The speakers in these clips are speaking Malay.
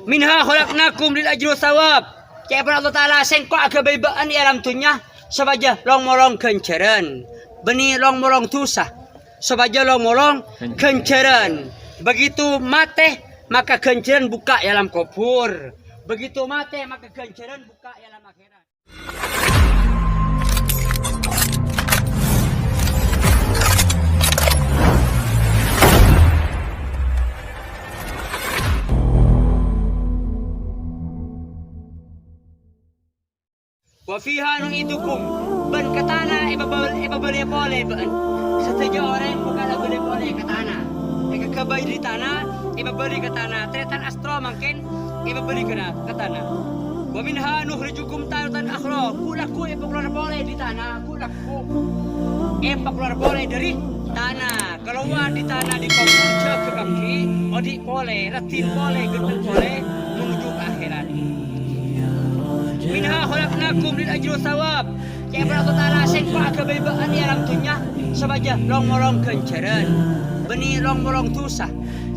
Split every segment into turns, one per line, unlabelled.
Minha khalaqnakum lil ajri thawab. Kaya Allah Taala sengkok kebaibaan di alam dunia sebaja long molong kenceran. Beni long molong tusah. Sebaja long molong kenceran. Begitu mati maka kenceran buka dalam kubur. Begitu mati maka kenceran buka dalam akhirat. Wa fiha nu'idukum ban katana ibabali boleh ban setiap orang bukan boleh katana kabai di tanah ibabali katana tretan astro mungkin ibabali katana wa minha nukhrijukum taratan akhra kulaku ibabali boleh di tanah kulaku ibabali boleh dari tanah keluar di tanah di kubur ke kaki odik boleh ratin boleh gedung boleh menuju ke akhirat. Minha khalaqnakum lil ajri thawab. Kaya Allah Taala sengkok kebaibaan di alam dunia sebaja long molong kenceran. Beni long molong tusah.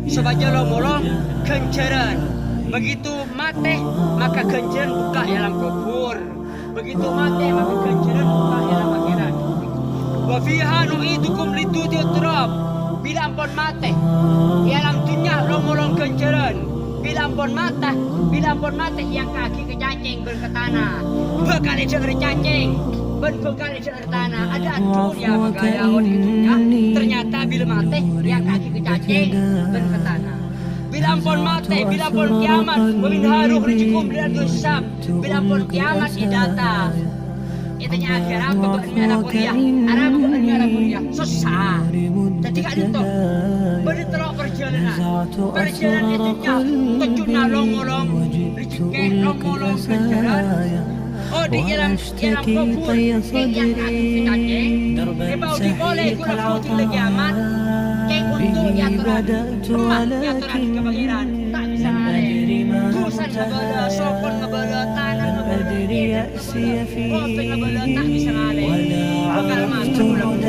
Sebaja long molong kenceran. Begitu mati maka kenceran buka dalam kubur. Begitu mati maka kenceran buka dalam akhirat. Wa fiha nu'idukum lituti turab. Bila ampun mati di alam dunia long molong kenceran. Bila ampun mati yang kaki kecacing ke tanah. Bekali ke cacing, bekali ke tanah. Ada atur ya magaya di dunia. Ternyata bila mati yang kaki kecacing ke tanah. Bila ampun mati, bila ampun kiamat, min haruh rijikum lil hisab. Bila ampun kiamat didata. Itanya akhir apa bukan anak kuliah. Arab bukan anak kuliah. Susah. Jadi kan itu. Berterok perjalanan itu tunjukna long-molong rezeki long-molong perjalanan. Oh di dalam kubur yang kaki kecacing. Sebab di boleh guna foto lagi amat. Kek untuk yaturan rumah yaturan kebagiran tak bisa alih. Kusan ngebala, sopon ngebala, tanah ngebala, kopi ngebala tak bisa alih. Bakal masuk pulang.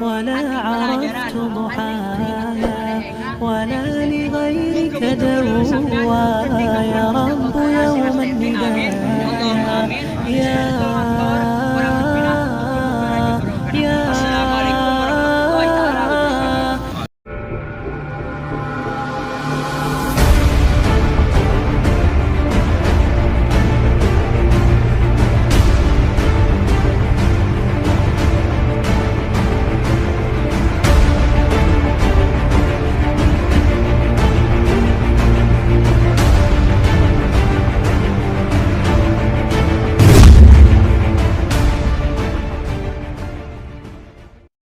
ولا عرفت ضحاها ولا لغيرك دواها يا رب يوم النداء يا